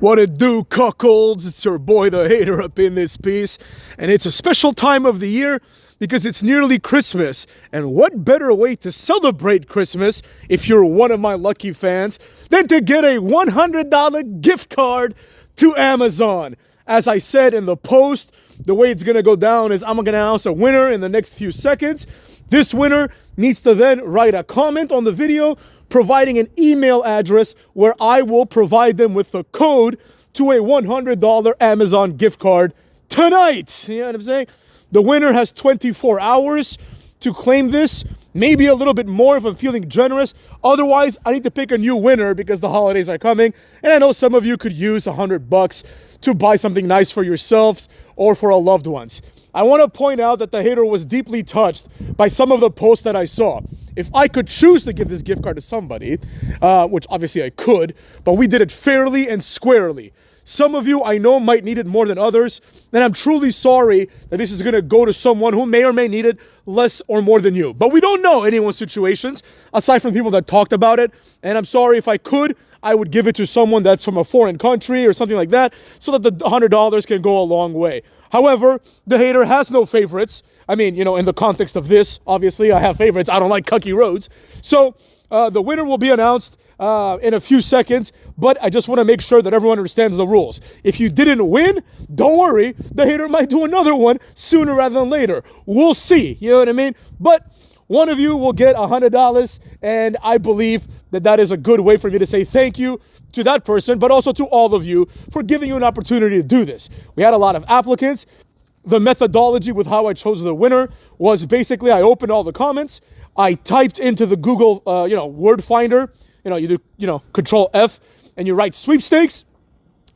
What it do, cuckolds? It's your boy the Hater up in this piece. And it's a special time of the year because it's nearly Christmas. And what better way to celebrate Christmas, if you're one of my lucky fans, than to get a $100 gift card to Amazon. As I said in the post, the way it's going to go down is I'm going to announce a winner in the next few seconds. This winner needs to then write a comment on the video providing an email address where I will provide them with the code to a $100 Amazon gift card tonight. You know what I'm saying? The winner has 24 hours to claim this, maybe a little bit more if I'm feeling generous. Otherwise, I need to pick a new winner because the holidays are coming. And I know some of you could use $100 to buy something nice for yourselves or for a loved ones. I want to point out that the Hater was deeply touched by some of the posts that I saw. If I could choose to give this gift card to somebody, which obviously I could, but we did it fairly and squarely. Some of you I know might need it more than others, and I'm truly sorry that this is going to go to someone who may or may need it less or more than you. But we don't know anyone's situations, aside from people that talked about it, and I'm sorry. If I could, I would give it to someone that's from a foreign country or something like that, so that the $100 can go a long way. However, the Hater has no favorites. I mean, you know, in the context of this, obviously, I have favorites. I don't like cucky roads. So the winner will be announced in a few seconds, but I just want to make sure that everyone understands the rules. If you didn't win, don't worry. The Hater might do another one sooner rather than later. We'll see. You know what I mean? But one of you will get $100, and I believe that that is a good way for me to say thank you to that person, but also to all of you for giving you an opportunity to do this. We had a lot of applicants. The methodology with how I chose the winner was basically I opened all the comments. I typed into the Google, word finder. You do, Control F, and you write sweepstakes.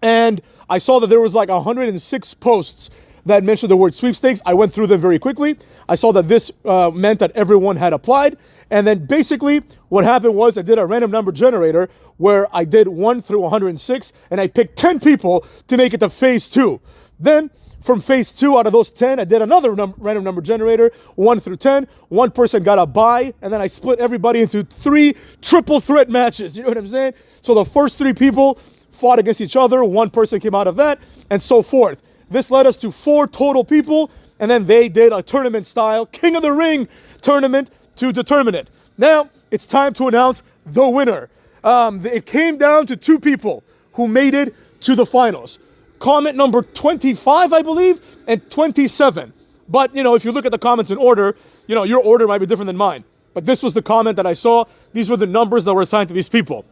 And I saw that there was like 106 posts that mentioned the word sweepstakes. I went through them very quickly. I saw that this meant that everyone had applied. And then basically what happened was I did a random number generator where I did 1 through 106, and I picked 10 people to make it to phase 2. Then from phase 2, out of those 10, I did another random number generator, 1 through 10. One person got a bye, and then I split everybody into 3 triple threat matches. You know what I'm saying? So the first 3 people fought against each other. One person came out of that, and so forth. This led us to 4 total people, and then they did a tournament-style King of the Ring tournament to determine it. Now, it's time to announce the winner. It came down to 2 people who made it to the finals. Comment number 25, I believe, and 27. But, if you look at the comments in order, your order might be different than mine. But this was the comment that I saw. These were the numbers that were assigned to these people.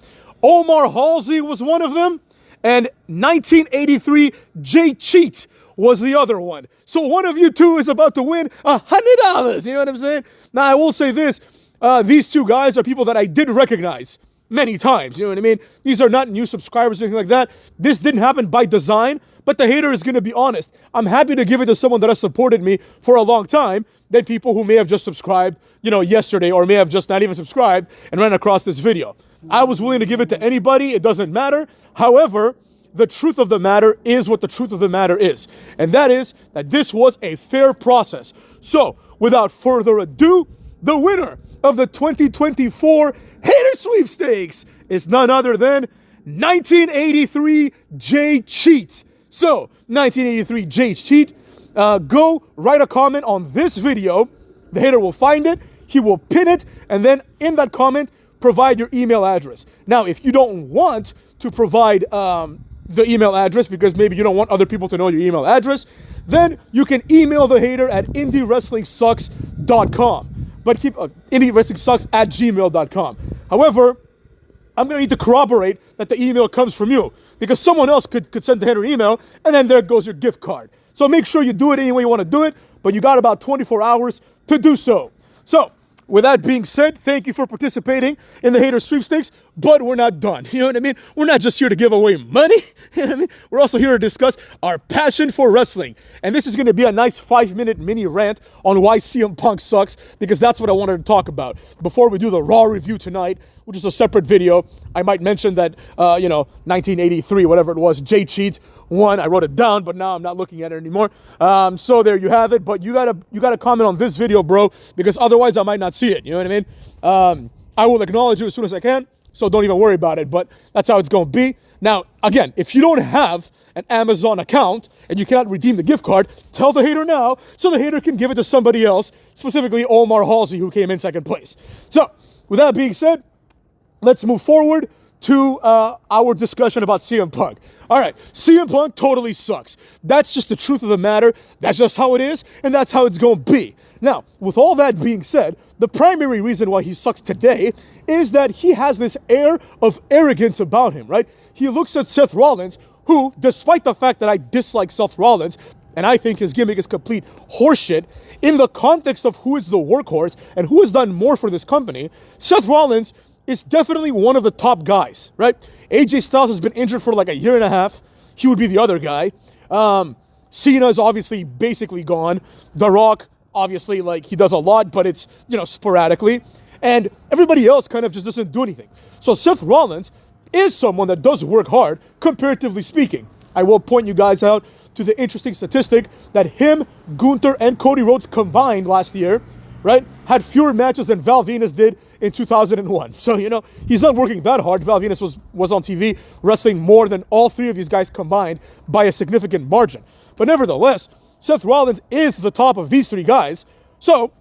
Omar Halsey was one of them, and 1983 Jay Cheat was the other one. So one of you two is about to win $100. You know what I'm saying? Now, I will say this. These 2 guys are people that I did recognize many times. You know what I mean? These are not new subscribers or anything like that. This didn't happen by design, but the Hater is going to be honest. I'm happy to give it to someone that has supported me for a long time than people who may have just subscribed, yesterday, or may have just not even subscribed and ran across this video. I was willing to give it to anybody. It doesn't matter. However, the truth of the matter is what the truth of the matter is. And that is that this was a fair process. So, without further ado, the winner of the 2024 Hater Sweepstakes is none other than 1983 Jay Cheat. So, 1983 Jay Cheat, go write a comment on this video. The Hater will find it. He will pin it. And then in that comment, provide your email address. Now, if you don't want to provide the email address because maybe you don't want other people to know your email address, then you can email the Hater at indiewrestlingsucks.com. But keep indiewrestlingsucks@gmail.com. However, I'm going to need to corroborate that the email comes from you because someone else could send the Hater an email, and then there goes your gift card. So make sure you do it any way you want to do it, but you got about 24 hours to do so. So, with that being said, thank you for participating in the Hater Sweepstakes, but we're not done. You know what I mean? We're not just here to give away money. You know what I mean? We're also here to discuss our passion for wrestling. And this is going to be a nice 5-minute mini rant on why CM Punk sucks, because that's what I wanted to talk about. Before we do the Raw review tonight, which is a separate video, I might mention that, 1983, whatever it was, Jay Cheat won. I wrote it down, but now I'm not looking at it anymore. So there you have it. But you gotta comment on this video, bro, because otherwise I might not see it. You know what I mean? I will acknowledge you as soon as I can. so don't even worry about it. But that's how it's going to be. Now, again, if you don't have an Amazon account and you cannot redeem the gift card, tell the hater now so the hater can give it to somebody else, specifically Omar Halsey, who came in second place. So, with that being said, let's move forward to our discussion about CM Punk. All right, CM Punk totally sucks. That's just the truth of the matter. That's just how it is, and that's how it's going to be. Now, with all that being said, the primary reason why he sucks today is that he has this air of arrogance about him, right? He looks at Seth Rollins, who, despite the fact that I dislike Seth Rollins, and I think his gimmick is complete horseshit, in the context of who is the workhorse and who has done more for this company, Seth Rollins is definitely one of the top guys, right? AJ Styles has been injured for like a year and a half. He would be the other guy. Cena is obviously basically gone. The Rock, obviously, like, he does a lot, but it's, sporadically. And everybody else kind of just doesn't do anything. So Seth Rollins is someone that does work hard, comparatively speaking. I will point you guys out to the interesting statistic that him, Gunther, and Cody Rhodes combined last year, right, had fewer matches than Val Venus did in 2001. So, he's not working that hard. Val Venus was on TV wrestling more than all three of these guys combined by a significant margin. But nevertheless, Seth Rollins is the top of these three guys. So,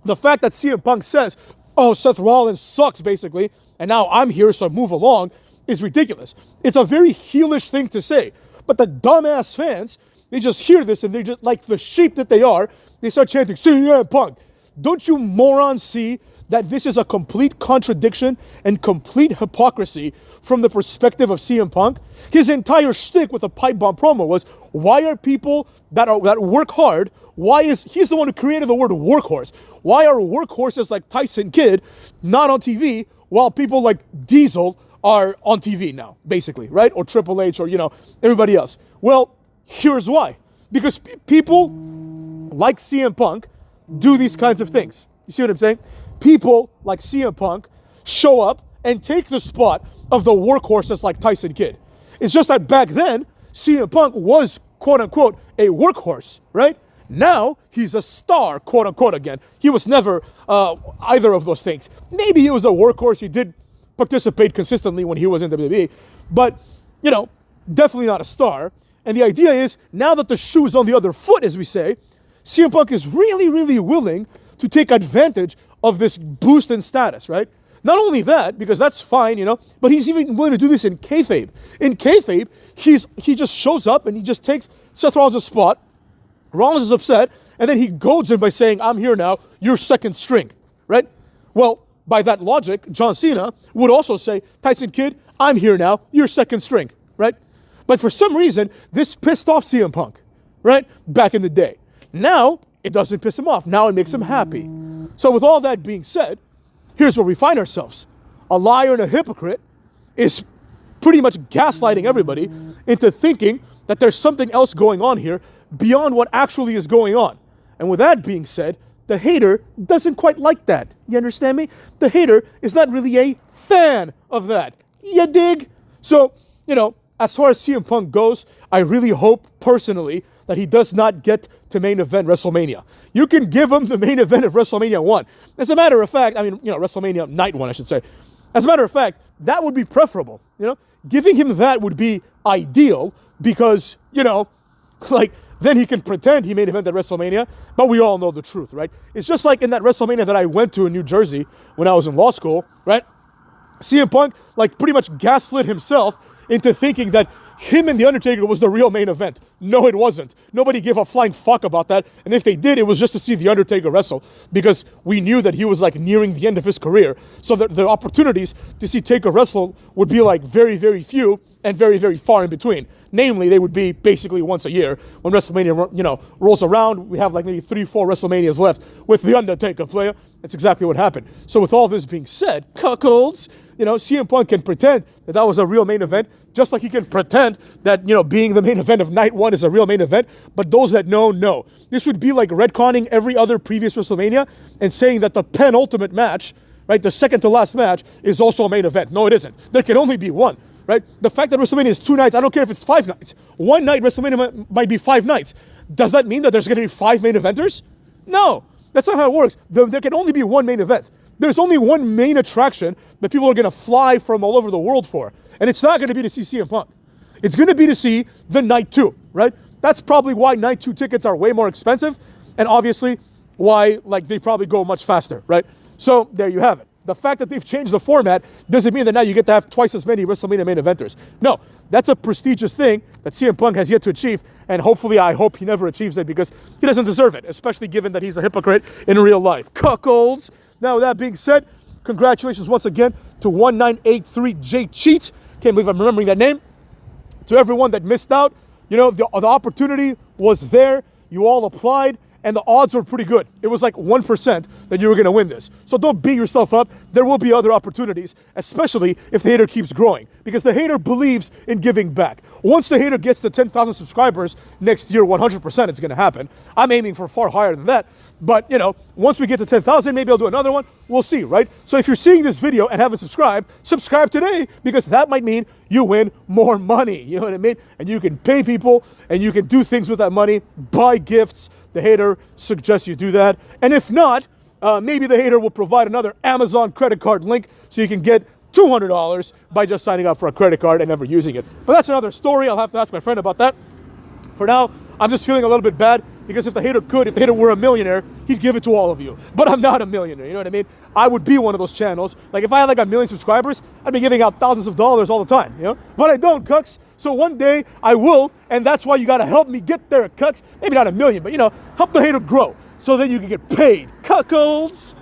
the fact that CM Punk says, oh, Seth Rollins sucks, basically, and now I'm here, so move along, is ridiculous. It's a very heelish thing to say. But the dumbass fans, they just hear this and they just, like the sheep that they are, they start chanting, CM Punk. Don't you morons see that this is a complete contradiction and complete hypocrisy from the perspective of CM Punk? His entire shtick with the pipe bomb promo was, why are people that work hard, he's the one who created the word workhorse. Why are workhorses like Tyson Kidd not on TV while people like Diesel are on TV now, basically, right? Or Triple H or, everybody else. Well, here's why. Because people like CM Punk do these kinds of things. You see what I'm saying? People like CM Punk show up and take the spot of the workhorses like Tyson Kidd. It's just that back then, CM Punk was, quote unquote, a workhorse, right? Now, he's a star, quote unquote, again. He was never either of those things. Maybe he was a workhorse. He did participate consistently when he was in WWE, but, definitely not a star. And the idea is, now that the shoe's on the other foot, as we say, CM Punk is really, really willing to take advantage of this boost in status, right? Not only that, because that's fine, but he's even willing to do this in kayfabe. In kayfabe, he just shows up and he just takes Seth Rollins' spot. Rollins is upset, and then he goads him by saying, I'm here now, you're second string, right? Well, by that logic, John Cena would also say, Tyson Kidd, I'm here now, you're second string, right? But for some reason, this pissed off CM Punk, right? Back in the day. Now, it doesn't piss him off. Now it makes him happy. So with all that being said, here's where we find ourselves. A liar and a hypocrite is pretty much gaslighting everybody into thinking that there's something else going on here beyond what actually is going on. And with that being said, the hater doesn't quite like that. You understand me? The hater is not really a fan of that. You dig? So, as far as CM Punk goes, I really hope personally that he does not get to main event WrestleMania. You can give him the main event of WrestleMania 1. As a matter of fact, WrestleMania Night 1, I should say. As a matter of fact, that would be preferable. Giving him that would be ideal because, then he can pretend he main evented WrestleMania, but we all know the truth, right? It's just like in that WrestleMania that I went to in New Jersey when I was in law school, right? CM Punk, pretty much gaslit himself into thinking that him and The Undertaker was the real main event. No, it wasn't. Nobody gave a flying fuck about that. And if they did, it was just to see The Undertaker wrestle because we knew that he was nearing the end of his career. So the opportunities to see Taker wrestle would be very, very few and very, very far in between. Namely, they would be basically once a year. When WrestleMania, rolls around, we have maybe 3-4 WrestleManias left with The Undertaker player. That's exactly what happened. So with all this being said, cuckolds, CM Punk can pretend that was a real main event, just like he can pretend that, being the main event of Night 1 is a real main event, but those that know. This would be like retconning every other previous WrestleMania and saying that the penultimate match, right, the second to last match, is also a main event. No, it isn't. There can only be one, right? The fact that WrestleMania is 2 nights, I don't care if it's 5 nights. One night WrestleMania might be 5 nights. Does that mean that there's going to be 5 main eventers? No, that's not how it works. There can only be one main event. there's only one main attraction that people are going to fly from all over the world for. And it's not going to be to see CM Punk. It's going to be to see the Night 2, right? That's probably why Night 2 tickets are way more expensive. And obviously why like they probably go much faster, right? So there you have it. The fact that they've changed the format doesn't mean that now you get to have twice as many WrestleMania main eventers. No, that's a prestigious thing that CM Punk has yet to achieve, and hopefully I hope he never achieves it because he doesn't deserve it, especially given that he's a hypocrite in real life. Cuckolds. Now, with that being said, congratulations once again to 1983J Cheat. Can't believe I'm remembering that name. To everyone that missed out, you know, the opportunity was there. You all applied. And the odds were pretty good. It was like 1% that you were going to win this. So don't beat yourself up. There will be other opportunities, especially if the Hater keeps growing. Because the Hater believes in giving back. Once the Hater gets to 10,000 subscribers next year, 100% it's going to happen. I'm aiming for far higher than that. But, you know, once we get to 10,000, maybe I'll do another one. We'll see, right? So if you're seeing this video and haven't subscribed, subscribe today because that might mean you win more money. You know what I mean? And you can pay people and you can do things with that money, buy gifts. The Hater suggests you do that. And if not, maybe the Hater will provide another Amazon credit card link so you can get $200 by just signing up for a credit card and never using it. But that's another story. I'll have to ask my friend about that. For now, I'm just feeling a little bit bad because if the Hater were a millionaire, he'd give it to all of you. But I'm not a millionaire, you know what I mean? I would be one of those channels. Like if I had like 1 million subscribers, I'd be giving out thousands of dollars all the time, you know? But I don't, cucks. So one day I will, and that's why you gotta help me get there, cucks. Maybe not 1 million, but you know, help the Hater grow so then you can get paid. Cuckolds!